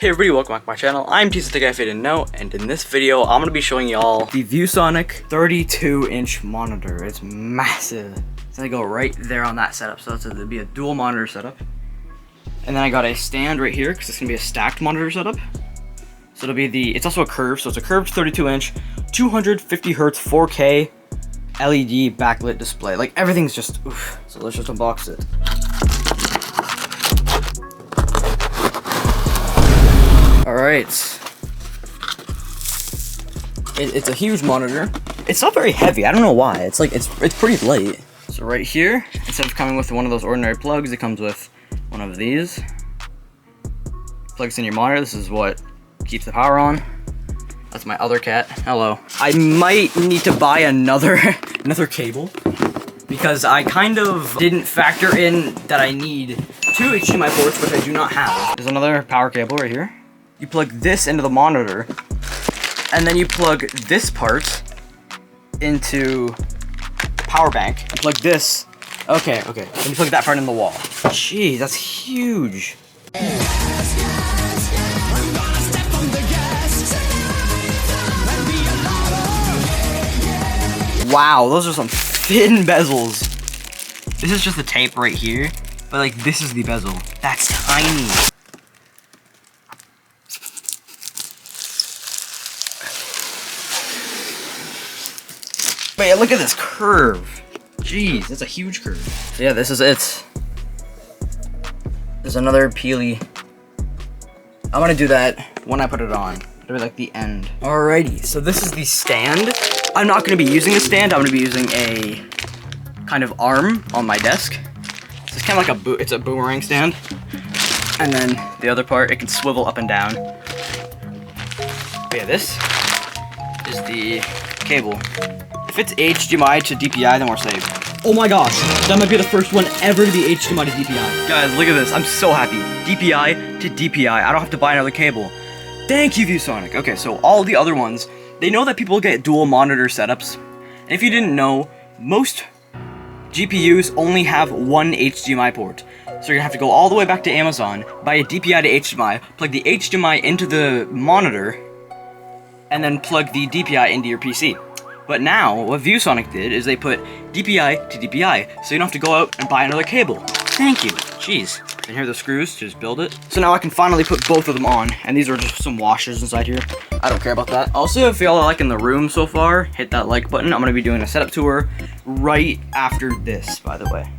Hey everybody, welcome back to my channel. I'm Tisa, if you didn't know, and in this video, I'm going to be showing y'all the ViewSonic 32-inch monitor. It's massive. It's going to go right there on that setup, so it'll be a dual monitor setup. And then I got a stand right here, because it's going to be a stacked monitor setup. So it'll be it's also a curve, so it's a curved 32-inch, 250 hertz 4K LED backlit display. Like, everything's just, oof. So let's just unbox it. Alright, it's a huge monitor. It's not very heavy, I don't know why. It's pretty light. So right here, instead of coming with one of those ordinary plugs, it comes with one of these. Plugs in your monitor. This is what keeps the power on. That's my other cat. Hello. I might need to buy another cable, because I kind of didn't factor in that I need 2 HDMI ports, which I do not have. There's another power cable right here. You plug this into the monitor, and then you plug this part into power bank. You plug this, okay. And you plug that part in the wall. Jeez, that's huge. Wow, those are some thin bezels. This is just the tape right here, but like this is the bezel. That's tiny. Wait, look at this curve. Jeez, that's a huge curve. So yeah, this is it. There's another peely. I'm gonna do that when I put it on. It'll be like the end. Alrighty, so this is the stand. I'm not gonna be using a stand. I'm gonna be using a kind of arm on my desk. So it's kind of like it's a boomerang stand. And then the other part, it can swivel up and down. But yeah, this is the cable. If it's HDMI to DPI, then we're safe. Oh my gosh, that might be the first one ever to be HDMI to DPI. Guys, look at this. I'm so happy. DPI to DPI. I don't have to buy another cable. Thank you, ViewSonic. Okay, so all the other ones, they know that people get dual monitor setups. And if you didn't know, most GPUs only have one HDMI port. So you're gonna have to go all the way back to Amazon, buy a DPI to HDMI, plug the HDMI into the monitor, and then plug the DPI into your PC. But now, what ViewSonic did is they put DPI to DPI, so you don't have to go out and buy another cable. Thank you. Jeez. And here are the screws to just build it. So now I can finally put both of them on, and these are just some washers inside here. I don't care about that. Also, if y'all are liking the room so far, hit that like button. I'm gonna be doing a setup tour right after this, by the way.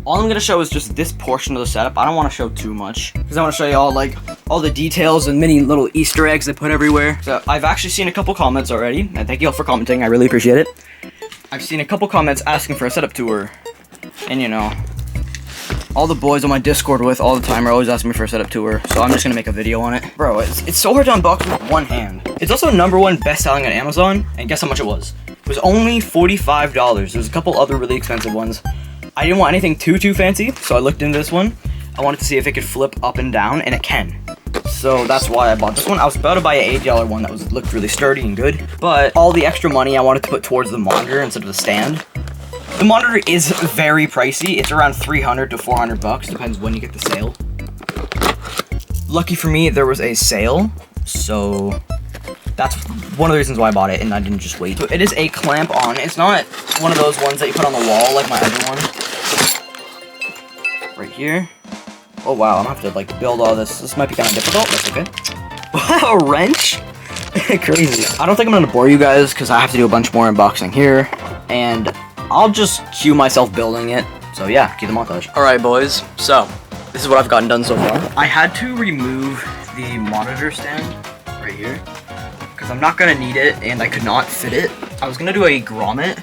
All I'm gonna show is just this portion of the setup. I don't wanna show too much, because I wanna show y'all like all the details and many little Easter eggs they put everywhere. So I've actually seen a couple comments already, and thank you all for commenting, I really appreciate it. I've seen a couple comments asking for a setup tour, and you know, all the boys on my Discord with all the time are always asking me for a setup tour, so I'm just gonna make a video on it. Bro, it's so hard to unbox with one hand. It's also #1 best-selling on Amazon, and guess how much it was? It was only $45. There's a couple other really expensive ones. I didn't want anything too fancy, so I looked into this one. I wanted to see if it could flip up and down, and it can. So that's why I bought this one. I was about to buy an $80 one that looked really sturdy and good, but all the extra money I wanted to put towards the monitor instead of the stand. The monitor is very pricey. It's around $300 to $400, depends when you get the sale. Lucky for me, there was a sale, so that's one of the reasons why I bought it, and I didn't just wait. So it is a clamp on. It's not one of those ones that you put on the wall like my other one. Right here. Oh wow, I'm gonna have to like build all this. This might be kind of difficult, that's okay. Wow, a wrench? Crazy. I don't think I'm gonna bore you guys, because I have to do a bunch more unboxing here, and I'll just cue myself building it. So yeah, cue the montage. Alright boys, so this is what I've gotten done so far. I had to remove the monitor stand right here, because I'm not gonna need it, and I could not fit it. I was gonna do a grommet,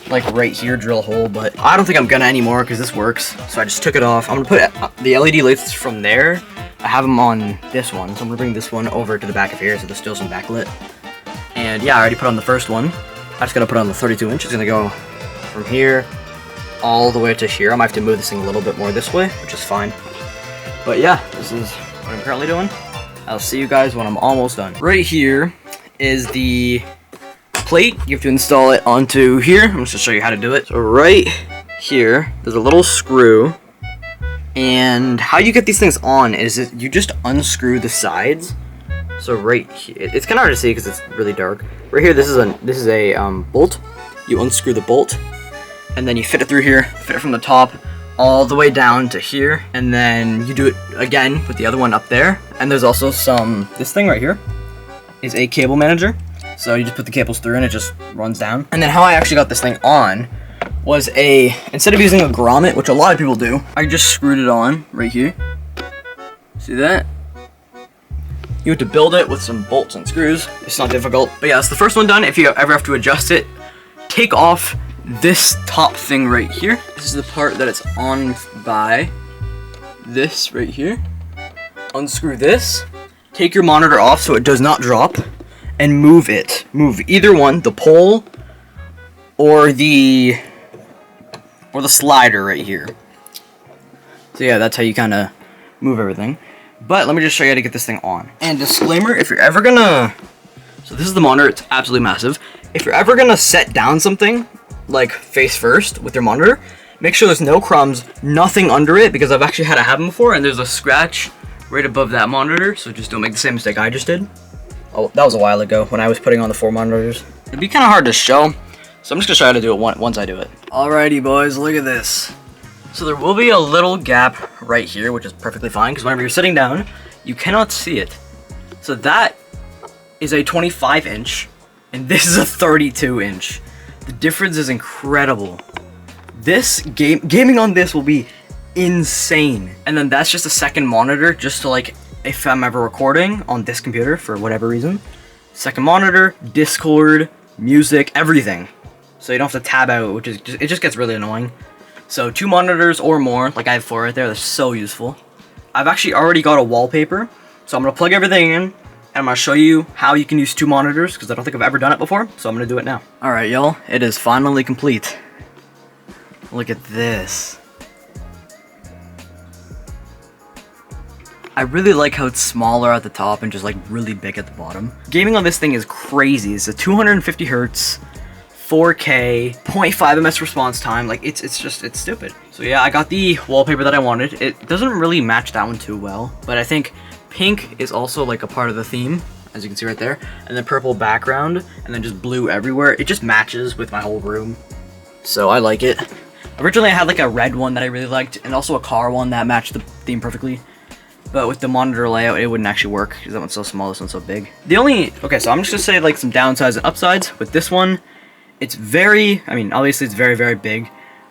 like right here, drill a hole, but I don't think I'm gonna anymore, because this works. So I just took it off. I'm gonna put the LED lights from there. I have them on this one, so I'm gonna bring this one over to the back of here, so there's still some backlit. And yeah, I already put on the first one. I just gotta put on the 32-inch. It's gonna go from here all the way to here. I might have to move this thing a little bit more this way, which is fine. But yeah, this is what I'm currently doing. I'll see you guys when I'm almost done. Right here is the plate. You have to install it onto here. I'm just gonna show you how to do it. So right here, there's a little screw And how you get these things on is that you just unscrew the sides. So right here, it's kind of hard to see because it's really dark. Right here, this is a bolt. You unscrew the bolt, and then you fit it through here. Fit it from the top all the way down to here, and then you do it again with the other one up there. And there's also this thing right here is a cable manager. So you just put the cables through and it just runs down. And then how I actually got this thing on was instead of using a grommet, which a lot of people do, I just screwed it on right here. See that? You have to build it with some bolts and screws. It's not difficult. But yeah, it's the first one done. If you ever have to adjust it, take off this top thing right here. This is the part that it's on by. This right here. Unscrew this. Take your monitor off so it does not drop. And move it. Move either one, the pole or the slider right here. So yeah, that's how you kind of move everything. But let me just show you how to get this thing on. And disclaimer, if you're ever gonna... So this is the monitor, it's absolutely massive. If you're ever gonna set down something, like face first with your monitor, make sure there's no crumbs, nothing under it, because I've actually had it happen before, and there's a scratch right above that monitor, so just don't make the same mistake I just did. Oh, that was a while ago when I was putting on the 4 monitors. It'd be kind of hard to show, so I'm just gonna show you how to do it once I do it. Alrighty boys, look at this. So there will be a little gap right here, which is perfectly fine, because whenever you're sitting down, you cannot see it. So that is a 25 inch, and this is a 32 inch. The difference is incredible. This gaming on this will be insane. And then that's just a second monitor, just to like, if I'm ever recording on this computer for whatever reason. Second monitor, Discord, music, everything. So you don't have to tab out, which is it just gets really annoying. So 2 monitors or more, like I have 4 right there, they're so useful. I've actually already got a wallpaper, so I'm gonna plug everything in, and I'm gonna show you how you can use 2 monitors, because I don't think I've ever done it before, so I'm gonna do it now. Alright y'all, it is finally complete. Look at this. I really like how it's smaller at the top and just like really big at the bottom. Gaming on this thing is crazy. It's a 250 hertz, 4K, 0.5 ms response time. Like it's stupid. So yeah, I got the wallpaper that I wanted. It doesn't really match that one too well, but I think pink is also like a part of the theme, as you can see right there, and then purple background, and then just blue everywhere. It just matches with my whole room, so I like it. Originally I had like a red one that I really liked, and also a car one that matched the theme perfectly. But with the monitor layout, it wouldn't actually work, because that one's so small, this one's so big. Okay, so I'm just gonna say like some downsides and upsides. With this one, it's obviously it's very, very big.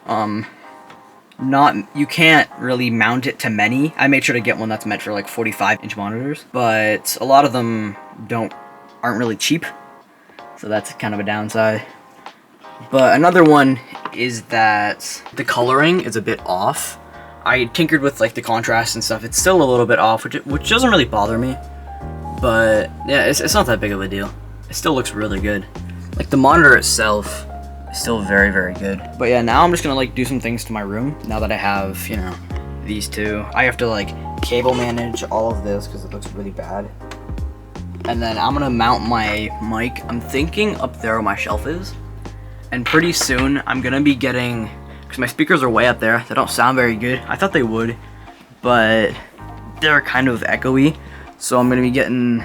You can't really mount it to many. I made sure to get one that's meant for like 45-inch monitors, but a lot of them aren't really cheap, so that's kind of a downside. But another one is that the coloring is a bit off. I tinkered with like the contrast and stuff. It's still a little bit off, which doesn't really bother me. But yeah, it's not that big of a deal. It still looks really good. Like the monitor itself is still very, very good. But yeah, now I'm just gonna like do some things to my room now that I have, you know, these 2. I have to like cable manage all of this because it looks really bad. And then I'm gonna mount my mic. I'm thinking up there where my shelf is. And pretty soon I'm gonna be getting, because my speakers are way up there, they don't sound very good. I thought they would, but they're kind of echoey. So I'm gonna be getting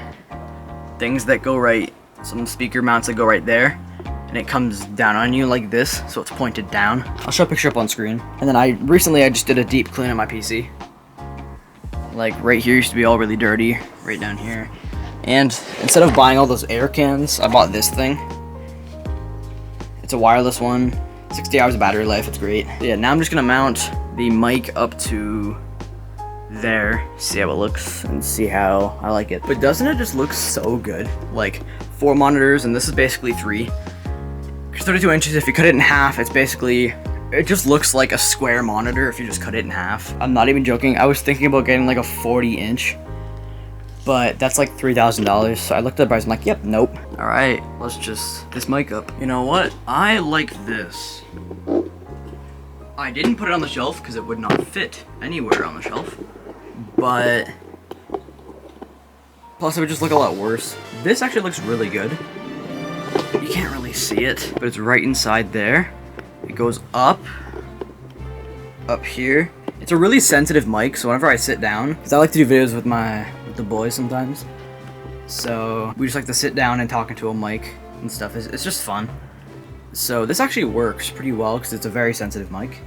things that go right, some speaker mounts that go right there, and it comes down on you like this, so it's pointed down. I'll show a picture up on screen. And then recently I just did a deep clean of my PC. Like right here used to be all really dirty, right down here. And instead of buying all those air cans, I bought this thing. It's a wireless one. 60 hours of battery life, it's great. Yeah, now I'm just gonna mount the mic up to there, see how it looks, and see how I like it. But doesn't it just look so good? Like 4 monitors, and this is basically 3. Because 32 inches, if you cut it in half, it just looks like a square monitor if you just cut it in half. I'm not even joking, I was thinking about getting like a 40 inch, but that's like $3,000. So I looked at the price, I'm like, yep, nope. All right, let's just this mic up. You know what? I like this. I didn't put it on the shelf because it would not fit anywhere on the shelf, but plus it would just look a lot worse. This actually looks really good. You can't really see it, but it's right inside there. It goes up here. It's a really sensitive mic, so whenever I sit down, because I like to do videos with the boys sometimes, so we just like to sit down and talk into a mic and stuff. It's just fun. So this actually works pretty well because it's a very sensitive mic.